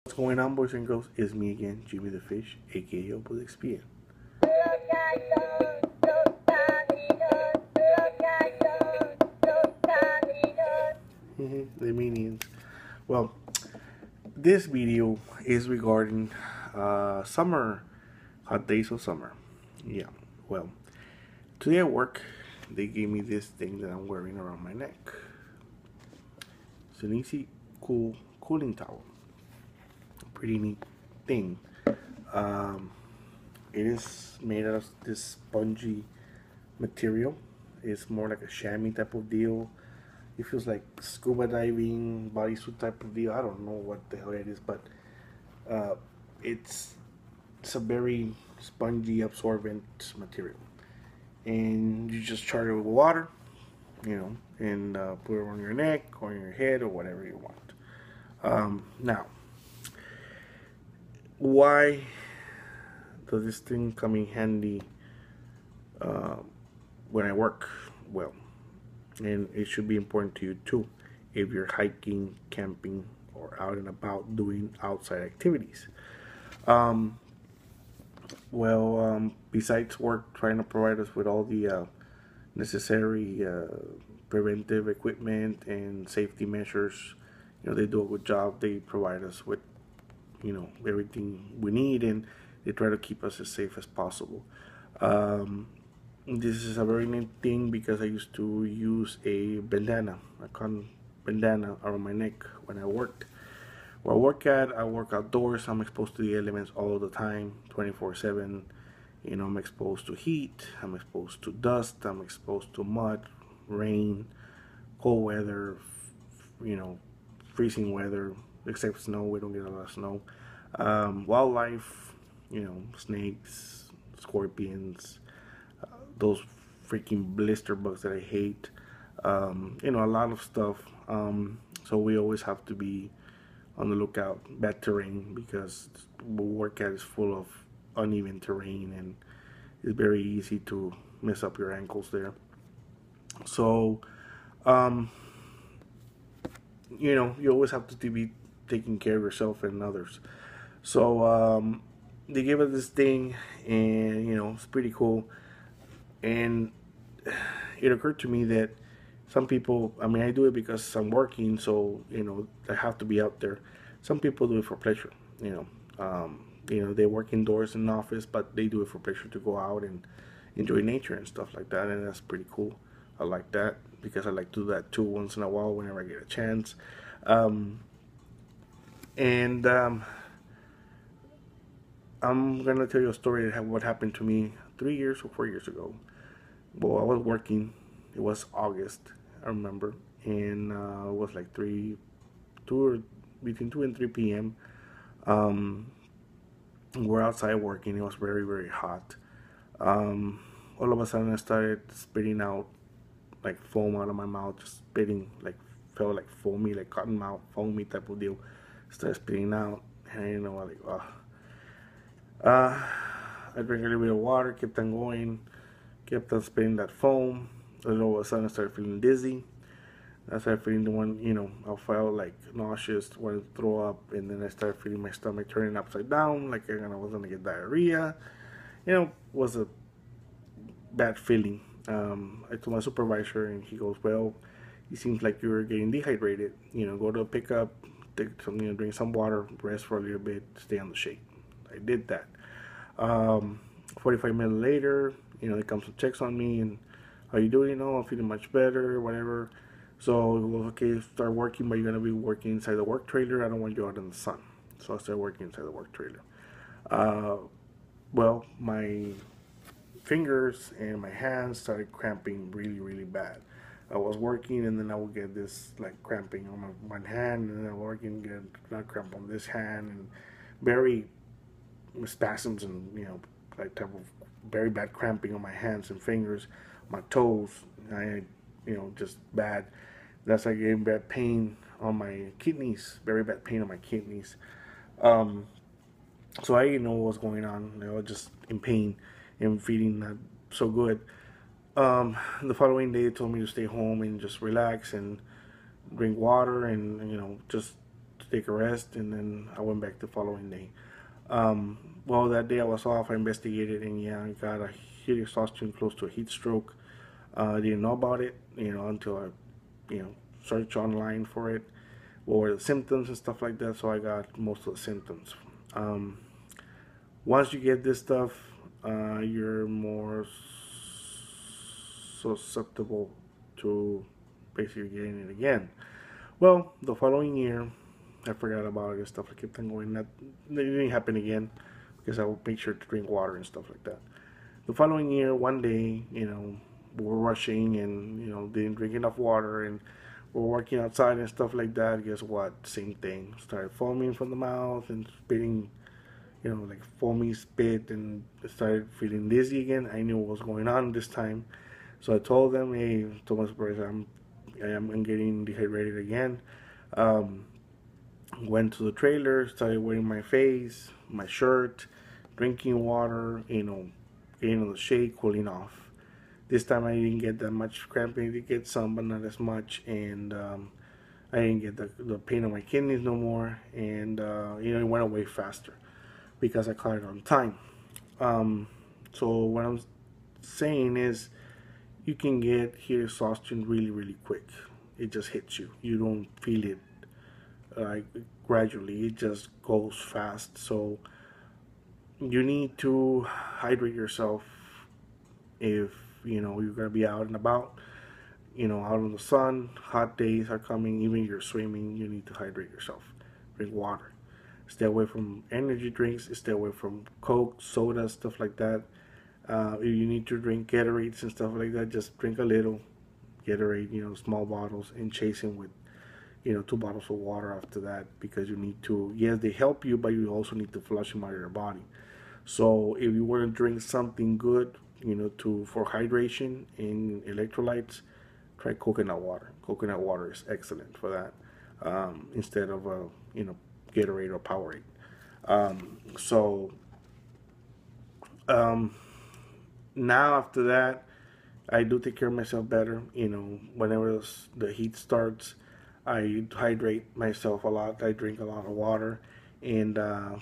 What's going on, boys and girls? It's me again, Jimmy the Fish, aka Opus XP. The minions. Well, this video is regarding summer, hot days of summer. Yeah, well, today at work, they gave me this thing that I'm wearing around my neck. It's an easy, cool cooling towel. Pretty neat thing. Um, it is made out of this spongy material. It's more like a chamois type of deal. It feels like scuba diving, bodysuit type of deal. I don't know what the hell it is, but uh, it's it's a very spongy, absorbent material. And you just charge it with water, and put it on your neck or on your head or whatever you want. Now, why does this thing come in handy uh, when I work? Well, and it should be important to you too if you're hiking, camping, or out and about doing outside activities. Um, Besides work trying to provide us with all the necessary preventive equipment and safety measures, they do a good job. They provide us with everything we need, and they try to keep us as safe as possible. Um, this is a very neat thing because I used to use a bandana, a cotton bandana around my neck when I worked. Where I work outdoors. I'm exposed to the elements all the time, 24/7. I'm exposed to heat, I'm exposed to dust, I'm exposed to mud, rain, cold weather, freezing weather, except snow. We don't get a lot of snow. Wildlife, snakes, scorpions, those freaking blister bugs that I hate. A lot of stuff. So we always have to be on the lookout. Bad terrain, because the workout is full of uneven terrain, and it's very easy to mess up your ankles there. So, you always have to be taking care of yourself and others. So, they gave us this thing, and it's pretty cool. And it occurred to me that some people, I mean, I do it because I'm working, so I have to be out there. Some people do it for pleasure. They work indoors in the office, but they do it for pleasure, to go out and enjoy nature and stuff like that, and that's pretty cool. I like that because I like to do that too once in a while whenever I get a chance. And I'm gonna tell you a story of what happened to me 3 years or 4 years ago. Well, I was working. It was August, I remember, and it was like between 2 and 3 p.m. We're outside working. It was very, very hot. All of a sudden, I started spitting out like foam out of my mouth, just spitting, like, felt like foamy, like cotton mouth, foamy type of deal. Started spitting out, and I didn't know, like, I drank a little bit of water, kept on going, kept on spitting that foam. And all of a sudden, I started feeling dizzy. I started feeling I felt like nauseous, wanted to throw up, and then I started feeling my stomach turning upside down, like I was gonna get diarrhea. It was a bad feeling. I told my supervisor, and he goes, "Well, it seems like you're getting dehydrated. Go to a pickup, take some, drink some water, rest for a little bit, stay on the shade." I did that. 45 minutes later, he comes and checks on me, and how you doing? I'm feeling much better, whatever. So, okay, start working, but you're gonna be working inside the work trailer. I don't want you out in the sun. So I started working inside the work trailer. Uh, my fingers and my hands started cramping really, really bad. I was working, and then I would get this like cramping on my one hand, and then I was working, get a cramp on this hand, and very spasms, and like type of very bad cramping on my hands and fingers, my toes. Just bad. That's like getting bad pain on my kidneys, very bad pain on my kidneys. Um, so I didn't know what was going on. I was just in pain and feeling not so good. The following day, they told me to stay home and just relax and drink water, and just to take a rest, and then I went back the following day. Well, that day I was off, I investigated, and yeah, I got a heat exhaustion close to a heat stroke. I didn't know about it, until I, searched online for it, or the symptoms and stuff like that. So I got most of the symptoms. Um, Once you get this stuff, you're more susceptible to basically getting it again. Well, the following year, I forgot about it. Stuff. I kept on going. That it didn't happen again because I would make sure to drink water and stuff like that. The following year, one day, we were rushing and didn't drink enough water, and we're working outside and stuff like that. Guess what? Same thing. Started foaming from the mouth and spitting, like foamy spit, and started feeling dizzy again. I knew what was going on this time, so I told them, "Hey, Thomas Perez, I'm getting dehydrated again." Um, Went to the trailer, started wearing my face, my shirt, drinking water, getting on the shake, cooling off. This time I didn't get that much cramping. I did get some, but not as much, and I didn't get the pain on my kidneys no more, and it went away faster because I caught it on time. So what I'm saying is, you can get heat exhaustion really, really quick. It just hits you. You don't feel it like gradually. It just goes fast. So you need to hydrate yourself if you're gonna be out and about. Out in the sun, hot days are coming. Even if you're swimming, you need to hydrate yourself. Drink water. Stay away from energy drinks. Stay away from Coke, soda, stuff like that. If you need to drink Gatorades and stuff like that, just drink a little Gatorade, small bottles, and chase them with, 2 bottles of water after that, because you need to, yes, they help you, but you also need to flush them out of your body. So if you want to drink something good, for hydration and electrolytes, try coconut water. Coconut water is excellent for that, instead of, Gatorade or Powerade. So now after that, I do take care of myself better. Whenever the heat starts, I hydrate myself a lot. I drink a lot of water, and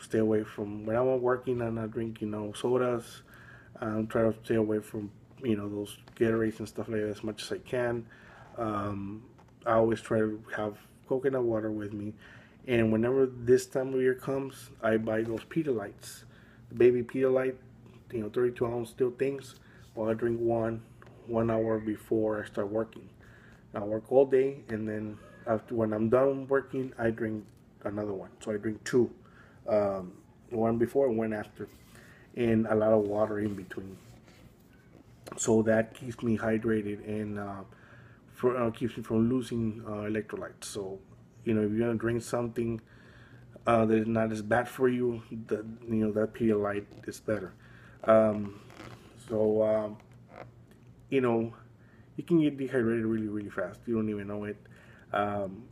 stay away from, when I'm working and I drink, sodas. Try to stay away from, those Gatorades and stuff like that as much as I can. I always try to have coconut water with me, and whenever this time of year comes, I buy those Pedialytes, the baby Pedialyte, 32-ounce steel things. Well, I drink one hour before I start working. I work all day, and then after, when I'm done working, I drink another one. So I drink two, one before and one after, and a lot of water in between. So that keeps me hydrated, and keeps me from losing electrolytes. So if you're gonna drink something that is not as bad for you, that Pedialyte is better. Um, so you can get dehydrated really, really fast. You don't even know it. Um,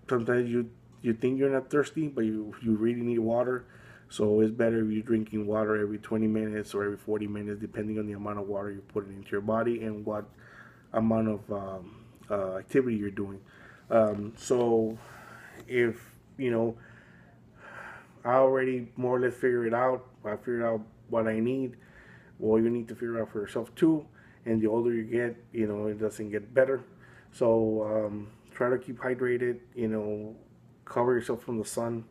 Sometimes you think you're not thirsty, but you really need water. So it's better if you're drinking water every 20 minutes or every 40 minutes, depending on the amount of water you're putting into your body and what amount of activity you're doing. So if I already more or less figured it out. I figured out what I need. Well, you need to figure out for yourself too. And the older you get, it doesn't get better. So try to keep hydrated. Cover yourself from the sun.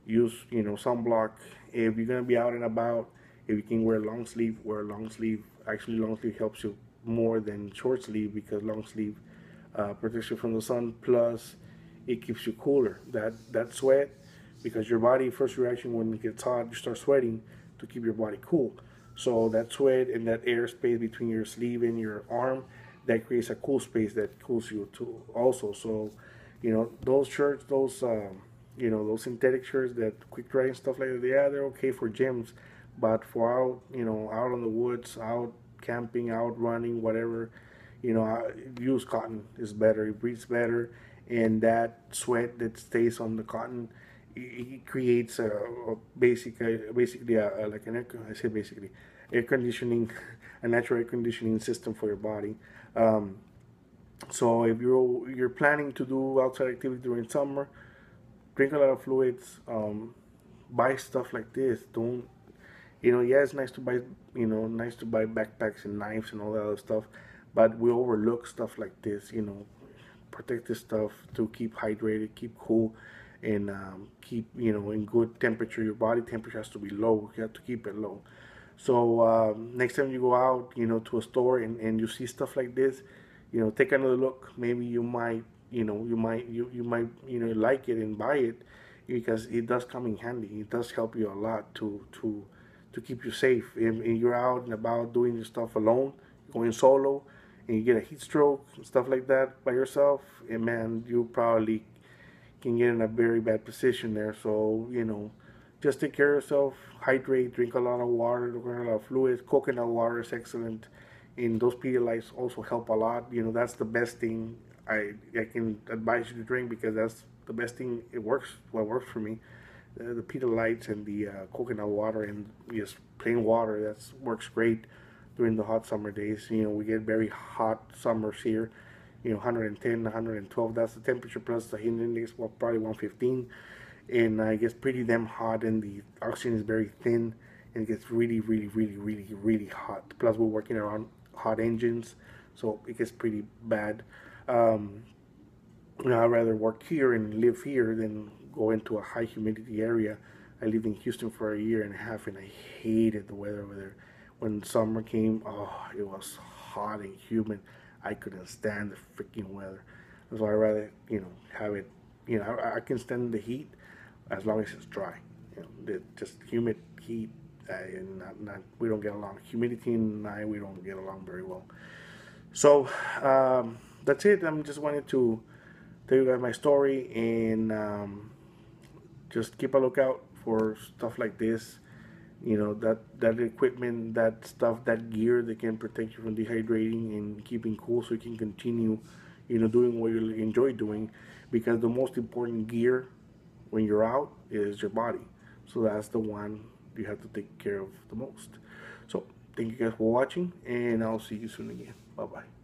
Use sunblock. If you're gonna be out and about, if you can wear long sleeve, wear long sleeve. Actually, long sleeve helps you more than short sleeve, because long sleeve protects you from the sun. Plus, it keeps you cooler. That sweat, because your body first reaction when it gets hot, you start sweating to keep your body cool. So that sweat and that air space between your sleeve and your arm, that creates a cool space that cools you too also. So those shirts, those those synthetic shirts, that quick dry and stuff like that, yeah, they're okay for gyms, but for out out in the woods, out camping, out running, whatever, use cotton is better. It breathes better, and that sweat that stays on the cotton, it creates basically like an I say basically air conditioning, a natural air conditioning system for your body. So if you're planning to do outside activity during summer, drink a lot of fluids. Buy stuff like this. Don't, yeah, it's nice to buy, nice to buy backpacks and knives and all that other stuff, but we overlook stuff like this. Protect this stuff to keep hydrated, keep cool, and keep in good temperature. Your body temperature has to be low. You have to keep it low. So next time you go out, to a store and you see stuff like this, take another look. Maybe you might, you might, like it and buy it, because it does come in handy. It does help you a lot to keep you safe. And you're out and about doing your stuff alone, going solo, and you get a heat stroke and stuff like that by yourself, and man, you probably can get in a very bad position there. So, just take care of yourself, hydrate, drink a lot of water, drink a lot of fluids. Coconut water is excellent. And those Pedialytes also help a lot. That's the best thing I can advise you to drink, because that's the best thing. It works, what works for me. The Pedialytes and the coconut water, and just plain water, that works great during the hot summer days. We get very hot summers here. 110, 112, that's the temperature, plus the heat index, well, probably 115. And it gets pretty damn hot, and the oxygen is very thin, and it gets really, really, really, really, really hot. Plus, we're working around hot engines, so it gets pretty bad. I'd rather work here and live here than go into a high humidity area. I lived in Houston for a year and a half, and I hated the weather over there. When summer came, oh, it was hot and humid. I couldn't stand the freaking weather. So I'd rather, have it, I can stand the heat as long as it's dry. Just humid heat, and we don't get along. Humidity and we don't get along very well. So that's it. I'm just wanted to tell you guys my story, and just keep a lookout for stuff like this. That equipment, that stuff, that gear that can protect you from dehydrating and keeping cool, so you can continue, doing what you enjoy doing. Because the most important gear when you're out is your body. So that's the one you have to take care of the most. So thank you guys for watching, and I'll see you soon again. Bye bye.